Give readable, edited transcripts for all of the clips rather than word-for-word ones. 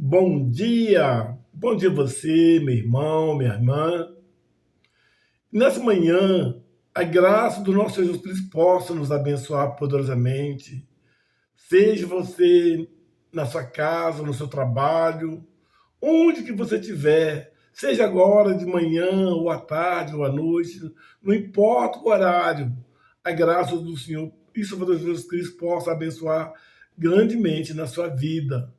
Bom dia você, meu irmão, minha irmã. Nessa manhã, a graça do nosso Jesus Cristo possa nos abençoar poderosamente. Seja você na sua casa, no seu trabalho, onde que você estiver, seja agora de manhã, ou à tarde, ou à noite, não importa o horário, a graça do Senhor e Salvador Jesus Cristo possa abençoar grandemente na sua vida.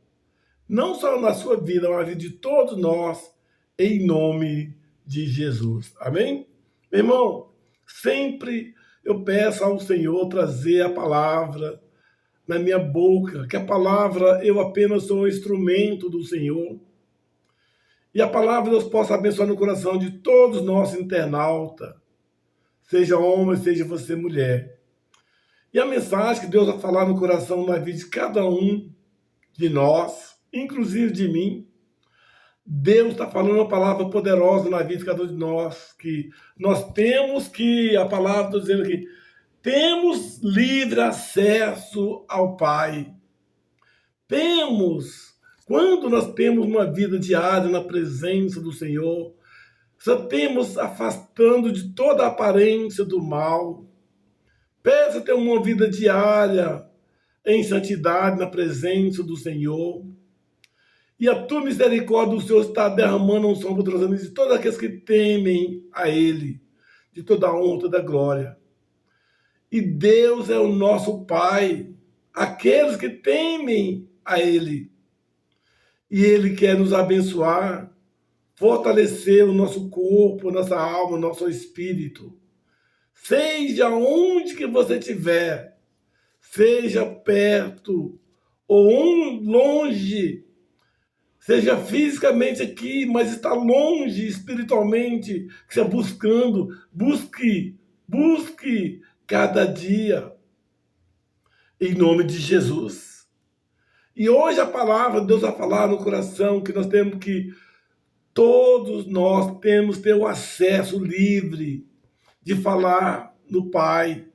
Não só na sua vida, mas na vida de todos nós, em nome de Jesus. Amém? Meu irmão, sempre eu peço ao Senhor trazer a palavra na minha boca, que a palavra eu apenas sou um instrumento do Senhor. E a palavra Deus possa abençoar no coração de todos nós internautas, seja homem, seja você mulher. E a mensagem que Deus vai falar no coração na vida de cada um de nós, inclusive de mim, Deus está falando uma palavra poderosa na vida de cada um de nós, que nós temos que, a palavra está dizendo aqui, temos livre acesso ao Pai. Quando nós temos uma vida diária na presença do Senhor, só temos afastando de toda a aparência do mal. Peça ter uma vida diária em santidade na presença do Senhor. E a tua misericórdia, o Senhor está derramando um som poderoso de todos aqueles que temem a Ele, de toda a honra, toda a glória. E Deus é o nosso Pai, aqueles que temem a Ele. E Ele quer nos abençoar, fortalecer o nosso corpo, nossa alma, nosso espírito. Seja onde que você estiver, seja perto ou longe, seja fisicamente aqui, mas está longe espiritualmente, que você buscando, busque cada dia, em nome de Jesus. E hoje a palavra, Deus vai falar no coração que nós temos que, todos nós temos que ter o acesso livre de falar no Pai,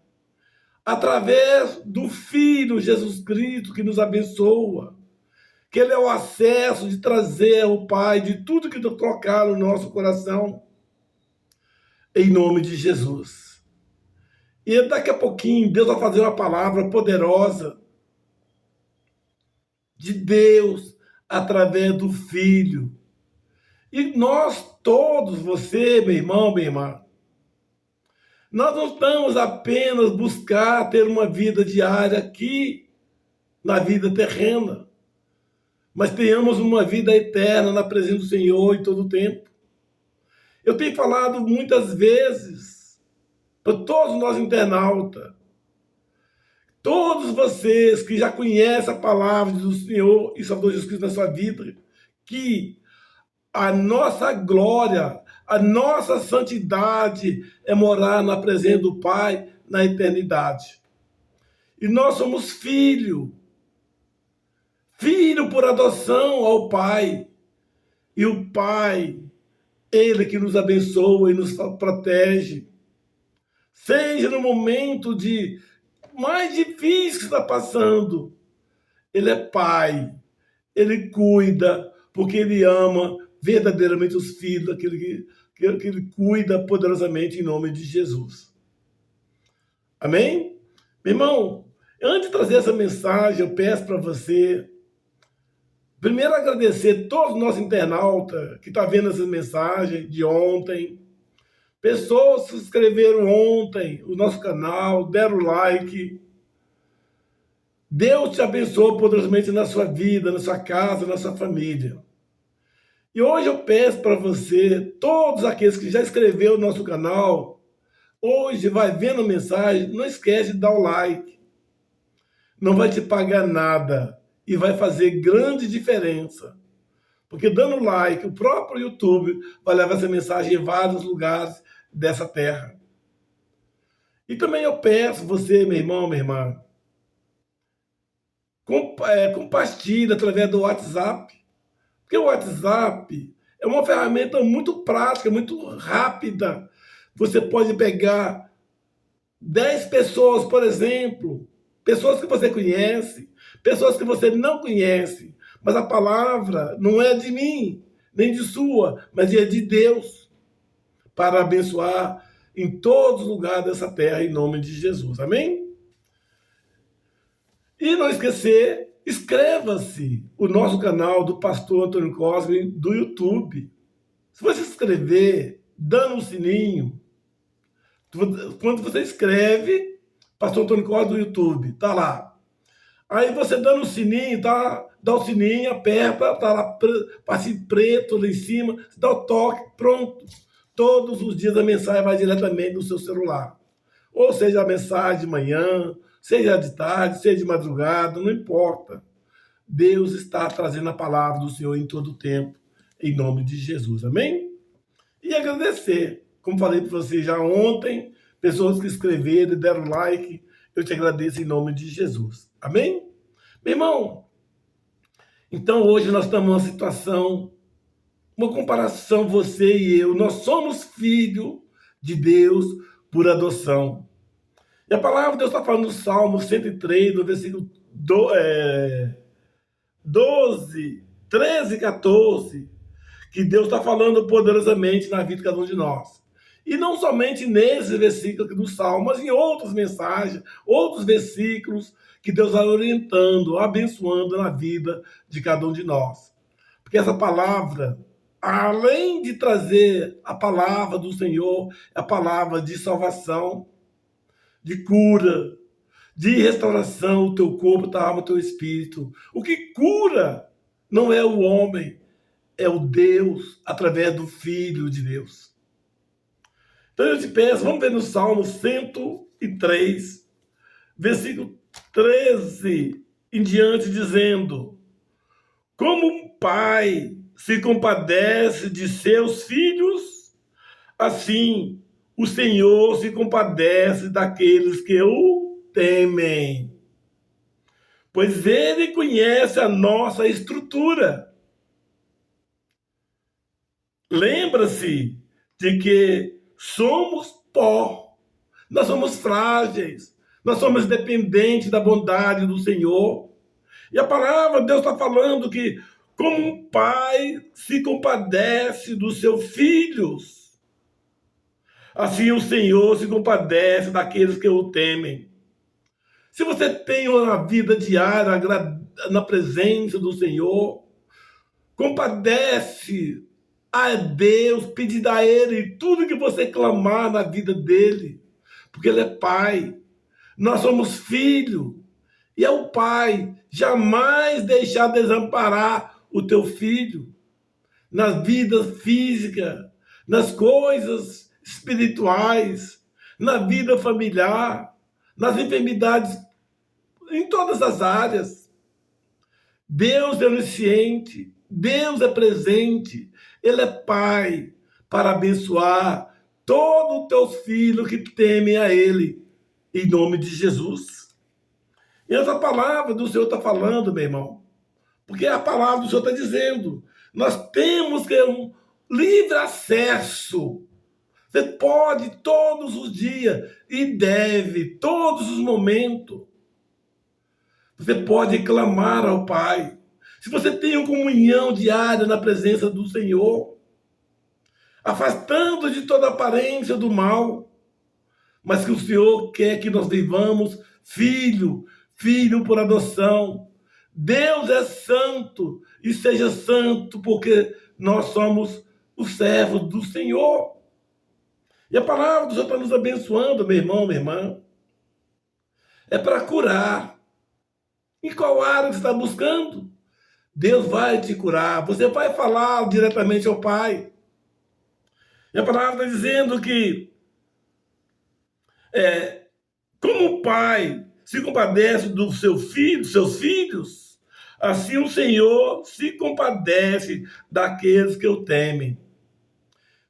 através do Filho Jesus Cristo que nos abençoa, que Ele é o acesso de trazer ao Pai de tudo que colocar no nosso coração, em nome de Jesus. E daqui a pouquinho Deus vai fazer uma palavra poderosa de Deus através do Filho. E nós todos, você, meu irmão, minha irmã, nós não estamos apenas buscar ter uma vida diária aqui, na vida terrena, mas tenhamos uma vida eterna na presença do Senhor em todo o tempo. Eu tenho falado muitas vezes para todos nós internautas, todos vocês que já conhecem a palavra do Senhor e Salvador Jesus Cristo na sua vida, que a nossa glória, a nossa santidade é morar na presença do Pai na eternidade. E nós somos filho por adoção ao Pai. E o Pai, Ele que nos abençoa e nos protege. Seja no momento mais difícil que está passando, Ele é Pai, Ele cuida, porque Ele ama verdadeiramente os filhos, aquele que Ele cuida poderosamente em nome de Jesus. Amém? Meu irmão, antes de trazer essa mensagem, eu peço para você, primeiro agradecer a todos os nossos internautas que estão vendo essa mensagem de ontem, pessoas que se inscreveram ontem no nosso canal, deram like. Deus te abençoe poderosamente na sua vida, na sua casa, na sua família. E hoje eu peço para você, todos aqueles que já inscreveram no nosso canal, hoje vai vendo a mensagem, não esquece de dar o like. Não vai te pagar nada e vai fazer grande diferença. Porque dando like, o próprio YouTube vai levar essa mensagem em vários lugares dessa terra. E também eu peço você, meu irmão, minha irmã, compartilhe através do WhatsApp. Porque o WhatsApp é uma ferramenta muito prática, muito rápida. Você pode pegar 10 pessoas, por exemplo, pessoas que você conhece, pessoas que você não conhece, Mas a palavra não é de mim, nem de sua, mas é de Deus, para abençoar em todos os lugares dessa terra, em nome de Jesus. Amém? E não esquecer, inscreva-se o nosso canal do Pastor Antônio Cosme do YouTube. Se você se inscrever, dando um sininho, quando você escreve, Pastor Antônio Cosme do YouTube, tá lá. Aí você dando o sininho, tá? Dá o sininho, aperta, tá lá, passe preto lá em cima, dá o toque, pronto. Todos os dias a mensagem vai diretamente no seu celular. Ou seja, a mensagem de manhã, seja de tarde, seja de madrugada, não importa. Deus está trazendo a palavra do Senhor em todo o tempo, em nome de Jesus. Amém? E agradecer, como falei para você já ontem, pessoas que escreveram e deram like, eu te agradeço em nome de Jesus. Amém? Meu irmão, então hoje nós estamos numa situação, uma comparação, você e eu, nós somos filhos de Deus por adoção. E a palavra de Deus está falando no Salmo 103, no versículo 12, 13 e 14, que Deus está falando poderosamente na vida de cada um de nós. E não somente nesse versículo aqui do Salmo, mas em outras mensagens, outros versículos que Deus vai orientando, abençoando na vida de cada um de nós. Porque essa palavra, além de trazer a palavra do Senhor, é a palavra de salvação, de cura, de restauração, o teu corpo, tua alma, o teu espírito. O que cura não é o homem, é o Deus através do Filho de Deus. Então eu te peço, vamos ver no Salmo 103, versículo 13 em diante, dizendo: como um pai se compadece de seus filhos, assim o Senhor se compadece daqueles que o temem. Pois ele conhece a nossa estrutura. Lembra-se de que somos pó, nós somos frágeis, nós somos dependentes da bondade do Senhor. E a palavra de Deus está falando que, como um pai se compadece dos seus filhos, assim o Senhor se compadece daqueles que o temem. Se você tem uma vida diária na presença do Senhor, compadece a Deus, pedir a Ele tudo que você clamar na vida dele, porque Ele é Pai. Nós somos filhos, e é o Pai. Jamais deixar desamparar o teu filho na vida física, nas coisas espirituais, na vida familiar, nas enfermidades, em todas as áreas. Deus é onisciente, Deus é presente, Ele é Pai para abençoar todos os teus filhos que temem a Ele, em nome de Jesus. E essa palavra do Senhor está falando, meu irmão, porque a palavra do Senhor está dizendo, nós temos que ter um livre acesso. Você pode todos os dias e deve, todos os momentos. Você pode clamar ao Pai. Se você tem uma comunhão diária na presença do Senhor, afastando de toda aparência do mal, mas que o Senhor quer que nós vivamos filho por adoção. Deus é santo e seja santo, porque nós somos os servos do Senhor. E a palavra do Senhor está nos abençoando, meu irmão, minha irmã. É para curar. Em qual área você está buscando? Deus vai te curar. Você vai falar diretamente ao Pai. E a palavra está dizendo que como o Pai se compadece do seu filho, dos seus filhos, assim o Senhor se compadece daqueles que o temem.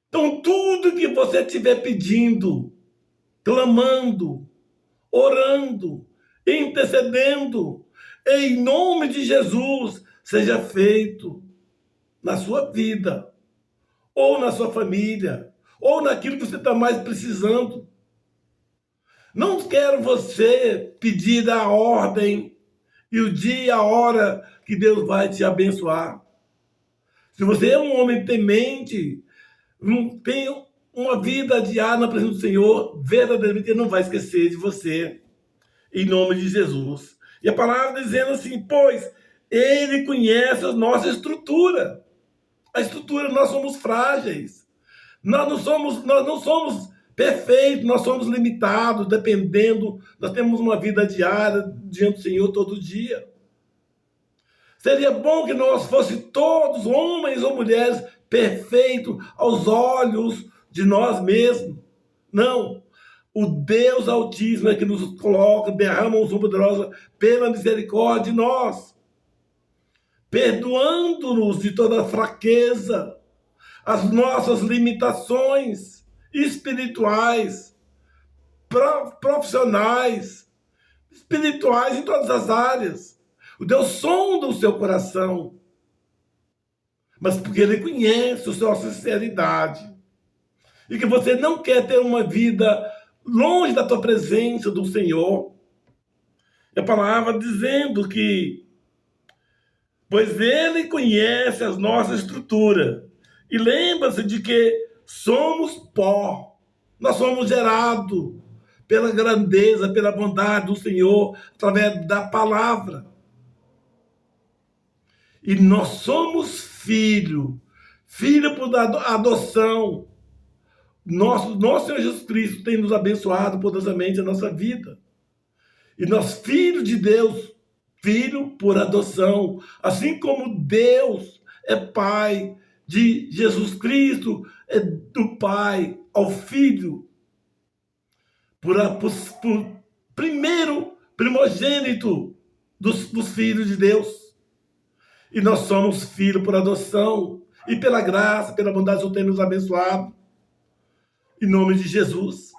Então, tudo que você estiver pedindo, clamando, orando, intercedendo, em nome de Jesus, seja feito na sua vida, ou na sua família, ou naquilo que você está mais precisando. Não quero você pedir a ordem e o dia, a hora que Deus vai te abençoar. Se você é um homem temente, tem uma vida diária na presença do Senhor, verdadeiramente Ele não vai esquecer de você, em nome de Jesus. E a palavra dizendo assim, pois Ele conhece a nossa estrutura. A estrutura, nós somos frágeis. Nós não somos perfeitos, nós somos limitados, dependendo, nós temos uma vida diária diante do Senhor todo dia. Seria bom que nós fossemos todos, homens ou mulheres, perfeitos aos olhos de nós mesmos. Não. O Deus Altíssimo é que nos coloca, derrama um som poderoso pela misericórdia de nós, perdoando-nos de toda fraqueza, as nossas limitações espirituais, profissionais, espirituais em todas as áreas. O Deus sonda o seu coração, mas porque Ele conhece a sua sinceridade e que você não quer ter uma vida longe da tua presença do Senhor. E a palavra dizendo que, pois Ele conhece as nossas estruturas, e lembra-se de que somos pó, nós somos gerados pela grandeza, pela bondade do Senhor, através da palavra. E nós somos filho por adoção. Nosso Senhor Jesus Cristo tem nos abençoado poderosamente a nossa vida. E nós, filhos de Deus, filho por adoção. Assim como Deus é Pai de Jesus Cristo, é do Pai ao Filho, por primeiro primogênito dos filhos de Deus. E nós somos filhos por adoção. E pela graça, pela bondade, o Senhor tem nos abençoado. Em nome de Jesus.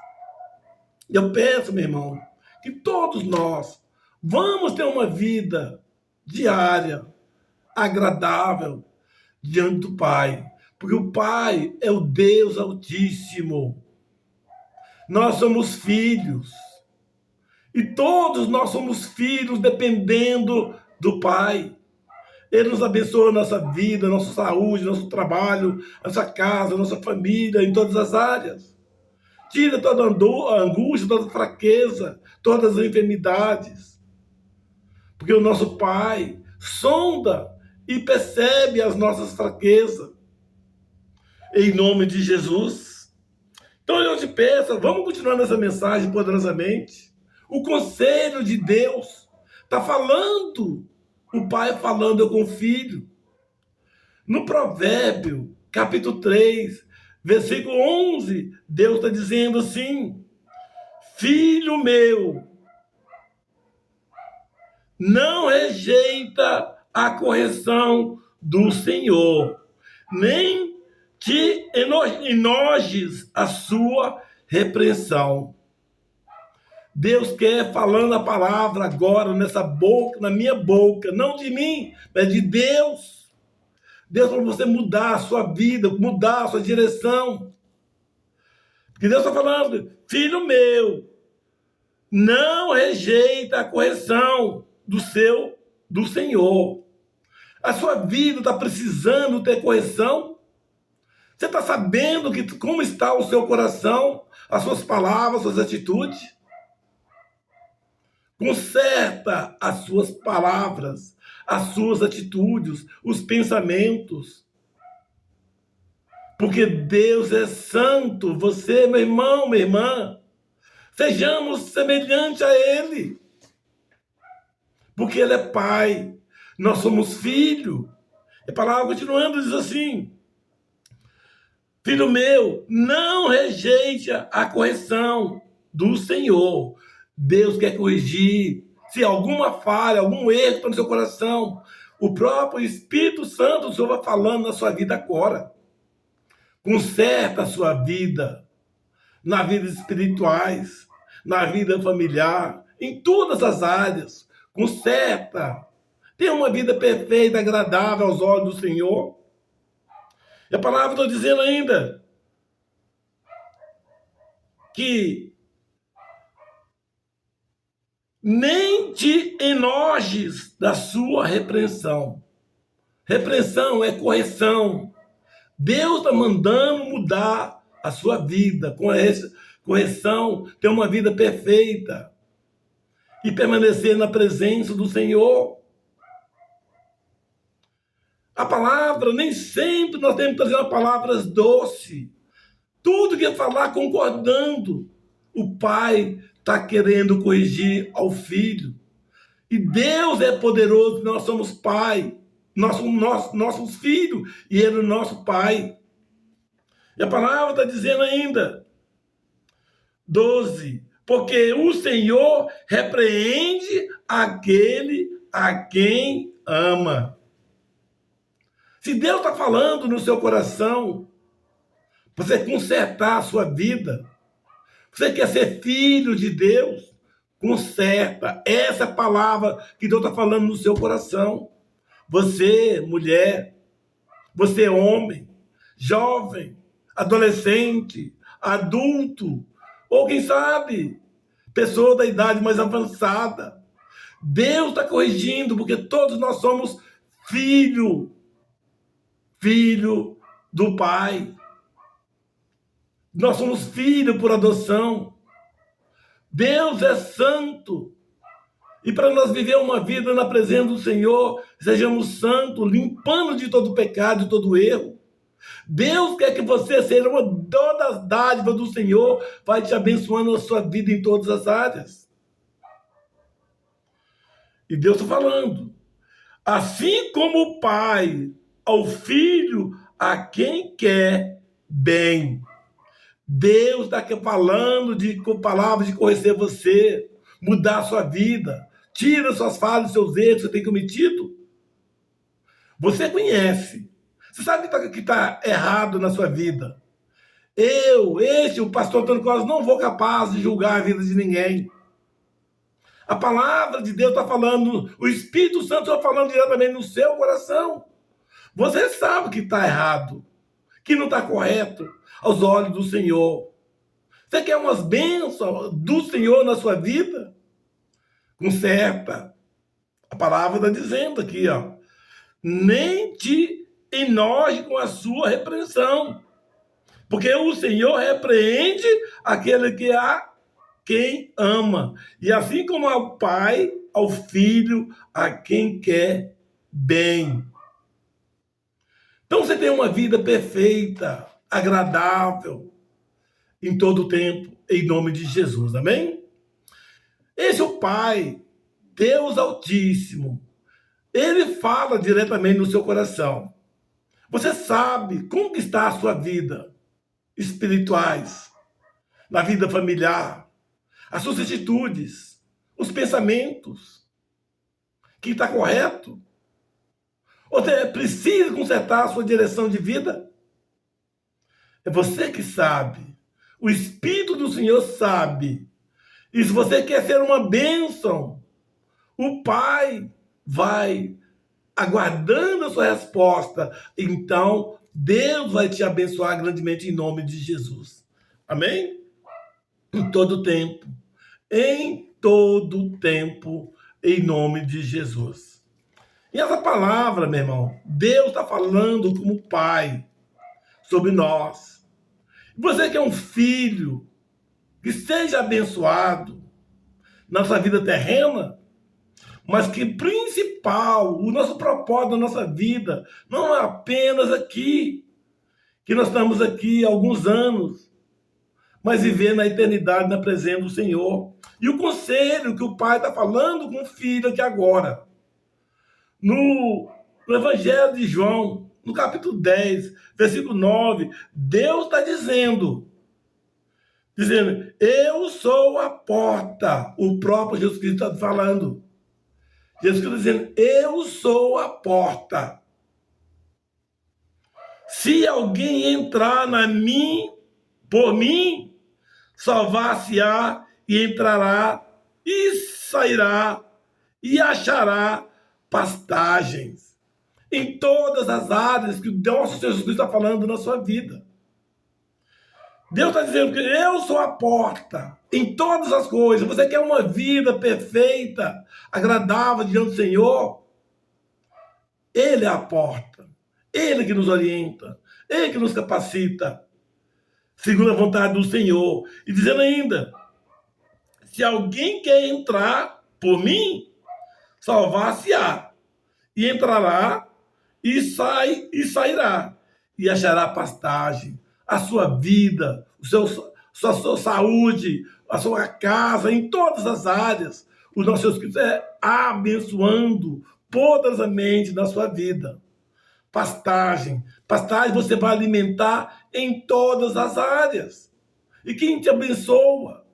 E eu peço, meu irmão, que todos nós vamos ter uma vida diária, agradável, diante do Pai. Porque o Pai é o Deus Altíssimo. Nós somos filhos. E todos nós somos filhos dependendo do Pai. Ele nos abençoa a nossa vida, a nossa saúde, nosso trabalho, a nossa casa, a nossa família, em todas as áreas. Tira toda a angústia, toda a fraqueza, todas as enfermidades. Porque o nosso Pai sonda e percebe as nossas fraquezas. Em nome de Jesus. Então eu te peço, vamos continuar nessa mensagem poderosamente. O conselho de Deus está falando. O pai falando com o filho. No Provérbio, capítulo 3, versículo 11, Deus está dizendo assim: filho meu, não rejeita a correção do Senhor, nem te enojes a sua repreensão. Deus quer falando a palavra agora nessa boca, na minha boca, não de mim, mas de Deus. Deus para você mudar a sua vida, mudar a sua direção. Porque Deus está falando, filho meu, não rejeita a correção do Senhor. A sua vida está precisando ter correção? Você está sabendo como está o seu coração, as suas palavras, as suas atitudes? Conserta as suas palavras, as suas atitudes, os pensamentos. Porque Deus é santo. Você, meu irmão, minha irmã, sejamos semelhantes a Ele. Porque Ele é Pai. Nós somos filho. A palavra continuando diz assim: filho meu, não rejeite a correção do Senhor. Deus quer corrigir. Se alguma falha, algum erro está no seu coração, o próprio Espírito Santo, o Senhor vai falando na sua vida agora. Conserta a sua vida, na vida espirituais, na vida familiar, em todas as áreas. Conserta. Tenha uma vida perfeita, agradável aos olhos do Senhor. E a palavra está dizendo ainda que nem te enojes da sua repreensão. Repreensão é correção. Deus está mandando mudar a sua vida. Com essa correção, ter uma vida perfeita e permanecer na presença do Senhor. A palavra, nem sempre nós temos que trazer palavras doces. Tudo que é falar concordando. O pai está querendo corrigir ao filho. E Deus é poderoso, nós somos pai. Nós somos nossos filhos e ele é o nosso pai. E a palavra está dizendo ainda, 12, porque o Senhor repreende aquele a quem ama. Se Deus está falando no seu coração, você consertar a sua vida, você quer ser filho de Deus, conserta. Essa palavra que Deus está falando no seu coração. Você, mulher, você, homem, jovem, adolescente, adulto, ou quem sabe, pessoa da idade mais avançada. Deus está corrigindo, porque todos nós somos filho do Pai. Nós somos filhos por adoção. Deus é santo. E para nós viver uma vida na presença do Senhor, sejamos santos, limpando de todo pecado, de todo erro. Deus quer que você seja uma das dádivas do Senhor, vai te abençoando a sua vida em todas as áreas. E Deus está falando, assim como o Pai ao Filho, a quem quer bem. Deus está aqui falando com palavras de corrigir você, mudar a sua vida, tira suas falhas, seus erros que você tem cometido. Você conhece. Você sabe que está errado na sua vida. O pastor Antônio Costa, não vou capaz de julgar a vida de ninguém. A palavra de Deus está falando, o Espírito Santo está falando diretamente no seu coração. Você sabe que está errado, que não está correto aos olhos do Senhor. Você quer umas bênçãos do Senhor na sua vida? Conserta. A palavra está dizendo aqui, ó. Nem te enoje com a sua repreensão, porque o Senhor repreende aquele que a quem ama, e assim como ao Pai, ao Filho, a quem quer bem. Então você tem uma vida perfeita, agradável, em todo o tempo, em nome de Jesus, amém? Esse é o Pai, Deus Altíssimo. Ele fala diretamente no seu coração. Você sabe como que está a sua vida espirituais, na vida familiar, as suas atitudes, os pensamentos, que está correto? Você precisa consertar a sua direção de vida? É você que sabe. O Espírito do Senhor sabe. E se você quer ser uma bênção, o Pai vai aguardando a sua resposta. Então, Deus vai te abençoar grandemente em nome de Jesus. Amém? Em todo tempo. Em todo tempo, em nome de Jesus. E essa palavra, meu irmão, Deus está falando como Pai sobre nós. Você que é um filho, que seja abençoado na sua vida terrena, mas que principal, o nosso propósito da nossa vida, não é apenas aqui, que nós estamos aqui há alguns anos, mas viver na eternidade, na presença do Senhor. E o conselho que o Pai está falando com o Filho aqui agora, no Evangelho de João, no capítulo 10, versículo 9, Deus está dizendo, eu sou a porta. O próprio Jesus Cristo está falando. Jesus está dizendo, eu sou a porta. Se alguém entrar por mim, salvar-se-á e entrará e sairá e achará pastagens. Em todas as áreas que o nosso Jesus Cristo está falando na sua vida. Deus está dizendo que eu sou a porta em todas as coisas. Você quer uma vida perfeita, agradável diante do Senhor? Ele é a porta. Ele que nos orienta. Ele que nos capacita, segundo a vontade do Senhor. E dizendo ainda, se alguém quer entrar por mim, salvar-se-á. E entrará e sairá. E achará pastagem. A sua vida, sua saúde, a sua casa, em todas as áreas. O nosso Deus Cristo é abençoando poderosamente na sua vida. Pastagem. Pastagem você vai alimentar em todas as áreas. E quem te abençoa?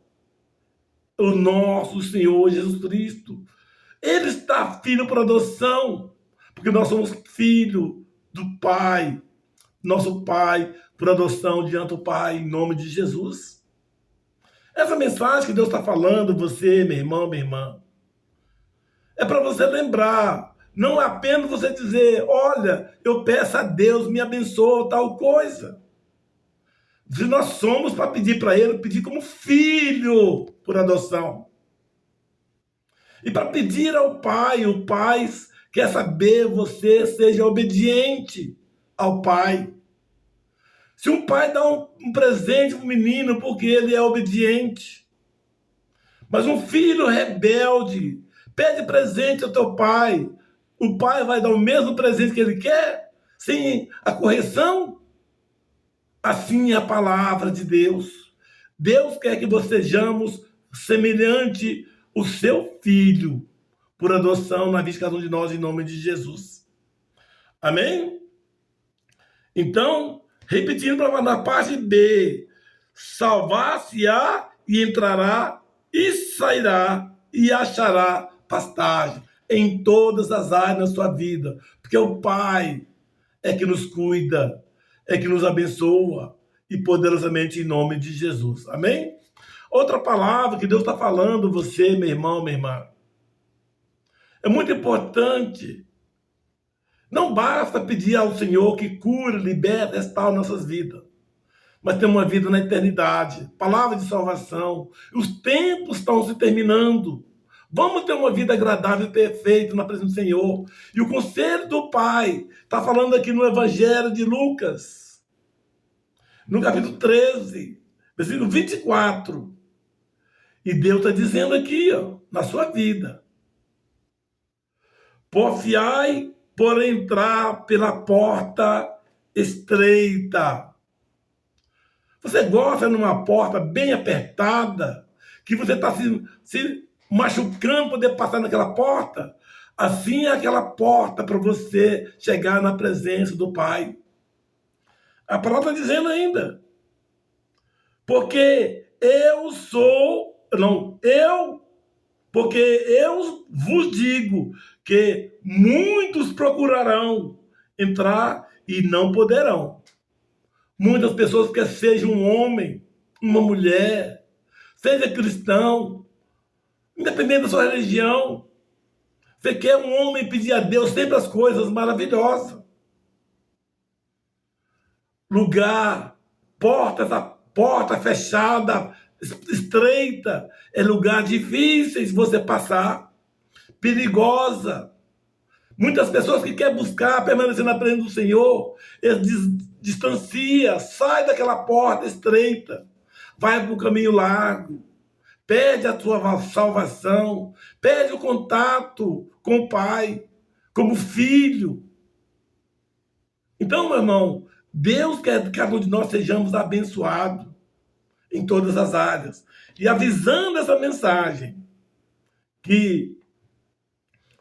O nosso Senhor Jesus Cristo. Ele está filho por adoção, porque nós somos filho do Pai. Nosso Pai por adoção diante do Pai, em nome de Jesus. Essa mensagem que Deus está falando, você, meu irmão, minha irmã, é para você lembrar. Não é apenas você dizer, olha, eu peço a Deus, me abençoa, tal coisa. Se nós somos para pedir para Ele, pedir como filho por adoção. E para pedir ao Pai, o Pai quer saber você seja obediente ao Pai. Se um pai dá um presente para o menino porque ele é obediente, mas um filho rebelde pede presente ao teu pai, o pai vai dar o mesmo presente que ele quer, sem a correção? Assim é a palavra de Deus. Deus quer que nós sejamos semelhante ao seu filho, por adoção na vida de cada um de nós, em nome de Jesus. Amém? Então, repetindo na parte B, salvar-se-á e entrará e sairá e achará pastagem em todas as áreas da sua vida, porque o Pai é que nos cuida, é que nos abençoa, e poderosamente em nome de Jesus. Amém? Outra palavra que Deus está falando, você, meu irmão, minha irmã, é muito importante. Não basta pedir ao Senhor que cure, liberta, restaure nossas vidas, mas ter uma vida na eternidade, palavra de salvação. Os tempos estão se terminando. Vamos ter uma vida agradável e perfeita na presença do Senhor. E o conselho do Pai está falando aqui no Evangelho de Lucas, no capítulo 13, versículo 24. E Deus está dizendo aqui, ó, na sua vida: porfiai por entrar pela porta estreita. Você gosta numa porta bem apertada, que você está se machucando para poder passar naquela porta? Assim é aquela porta para você chegar na presença do Pai. A palavra está dizendo ainda, porque porque eu vos digo que muitos procurarão entrar e não poderão. Muitas pessoas querem seja um homem, uma mulher, seja cristão, independente da sua religião. Você quer um homem pedir a Deus sempre as coisas maravilhosas. Lugar, essa porta fechada, estreita, é lugar difícil de você passar, perigosa. Muitas pessoas que querem buscar, permanecer na presença do Senhor, eles distancia, sai daquela porta estreita, vai para o caminho largo, pede a tua salvação, pede o contato com o Pai, como filho. Então, meu irmão, Deus quer que cada um de nós sejamos abençoados em todas as áreas. E avisando essa mensagem, que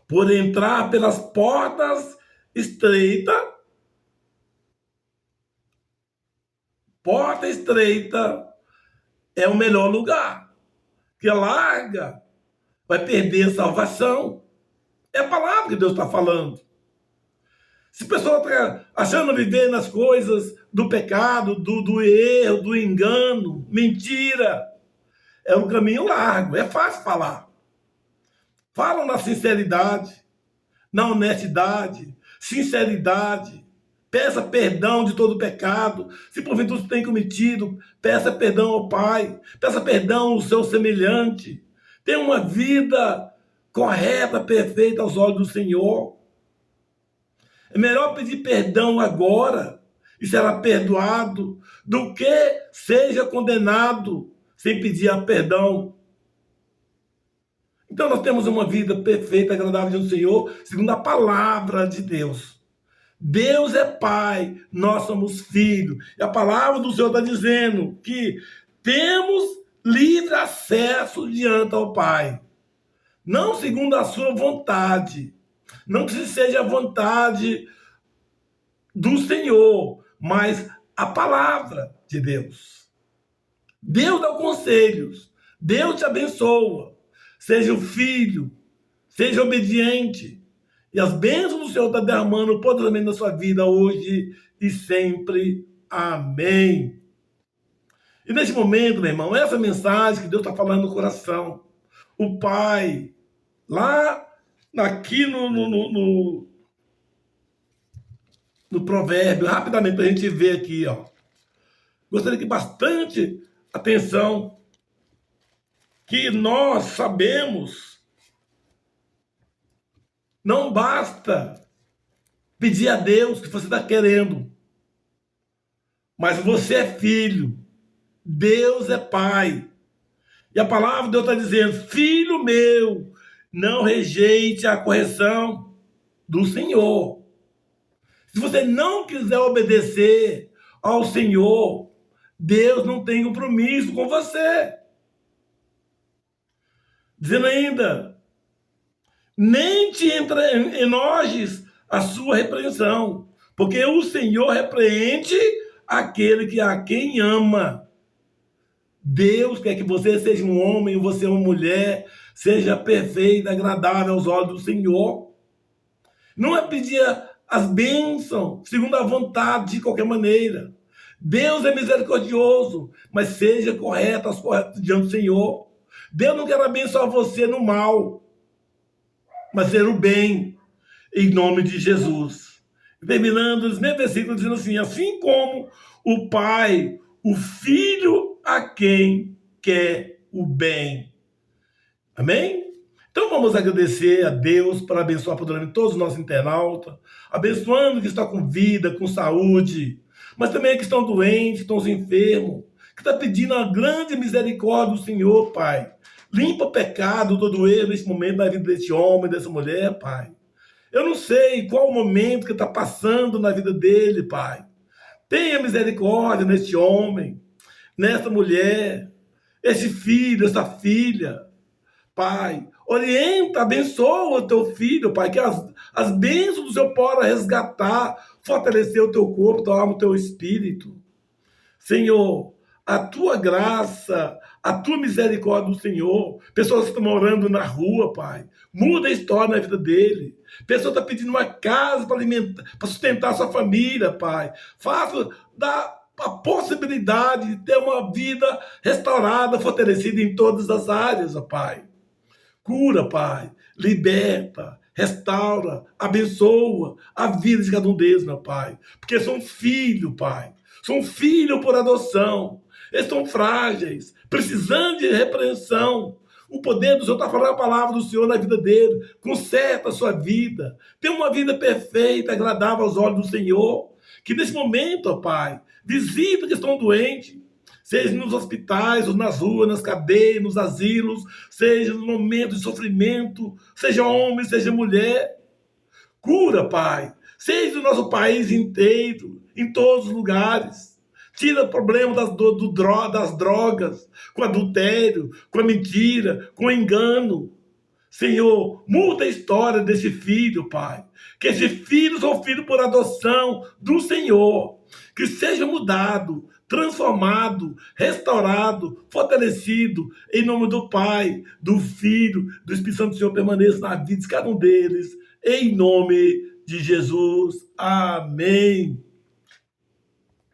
por entrar pelas portas estreitas, porta estreita é o melhor lugar. Que larga vai perder a salvação. É a palavra que Deus está falando. Se a pessoa está achando viver nas coisas do pecado, do erro, do engano, mentira, é um caminho largo, é fácil falar. Falam na sinceridade, na honestidade, sinceridade, Peça perdão de todo pecado. Se porventura você tem cometido, peça perdão ao Pai. Peça perdão ao seu semelhante. Tenha uma vida correta, perfeita aos olhos do Senhor. É melhor pedir perdão agora e será perdoado do que seja condenado sem pedir perdão. Então nós temos uma vida perfeita, agradável ao Senhor, segundo a palavra de Deus. Deus é Pai, nós somos filhos. E a palavra do Senhor está dizendo que temos livre acesso diante ao Pai. Não segundo a sua vontade. Não que seja a vontade do Senhor, mas a palavra de Deus. Deus dá conselhos. Deus te abençoa. Seja o filho, seja obediente. E as bênçãos do Senhor estão derramando poderosamente na sua vida hoje e sempre. Amém. E neste momento, meu irmão, essa mensagem que Deus está falando no coração. O Pai, lá aqui no provérbio, rapidamente, para a gente ver aqui, ó. Gostaria que bastante atenção, que nós sabemos, não basta pedir a Deus o que você está querendo, mas você é filho, Deus é Pai. E a palavra de Deus está dizendo: filho meu, não rejeite a correção do Senhor. Se você não quiser obedecer ao Senhor, Deus não tem compromisso com você. Dizendo ainda: nem te enojes a sua repreensão, porque o Senhor repreende aquele que a quem ama. Deus quer que você seja um homem, você uma mulher, seja perfeita, agradável aos olhos do Senhor. Não é pedir as bênçãos segundo a vontade de qualquer maneira. Deus é misericordioso, mas seja correto diante do Senhor. Deus não quer abençoar você no mal, mas ser o bem, em nome de Jesus. Terminando os meus versículos dizendo assim: assim como o Pai, o Filho a quem quer o bem. Amém? Então vamos agradecer a Deus por abençoar poderosamente todos os nossos internautas, abençoando que está com vida, com saúde, mas também que estão doentes, que estão enfermos, que está pedindo a grande misericórdia do Senhor, Pai. Limpa o pecado, todo erro nesse momento na vida desse homem, dessa mulher, Pai. Eu não sei qual o momento que está passando na vida dele, Pai. Tenha misericórdia neste homem, nessa mulher, esse filho, essa filha, Pai. Orienta, abençoa o teu filho, Pai, que as bênçãos do Senhor possam resgatar, fortalecer o teu corpo, tua alma, o teu espírito. Senhor, a tua graça, a tua misericórdia do Senhor. Pessoas que estão morando na rua, Pai, muda a história na vida dele. Pessoa está pedindo uma casa para alimentar, para sustentar a sua família, Pai. Faça a possibilidade de ter uma vida restaurada, fortalecida em todas as áreas, ó Pai. Cura, Pai, liberta, restaura, abençoa a vida de cada um deles, meu Pai. Porque são filhos, Pai. São filhos por adoção. Eles são frágeis, precisando de repreensão. O poder do Senhor está falando a palavra do Senhor na vida dele. Conserta a sua vida. Tenha uma vida perfeita, agradável aos olhos do Senhor. Que nesse momento, ó Pai, visita que estão doentes, seja nos hospitais, ou nas ruas, nas cadeias, nos asilos, seja no momento de sofrimento, seja homem, seja mulher. Cura, Pai. Seja no nosso país inteiro, em todos os lugares. Tira o problema das drogas, com adultério, com a mentira, com o engano. Senhor, muda a história desse filho, Pai. Que esse filho seja um filho por adoção do Senhor. Que seja mudado, transformado, restaurado, fortalecido, em nome do Pai, do Filho, do Espírito Santo do Senhor, permaneça na vida de cada um deles, em nome de Jesus. Amém.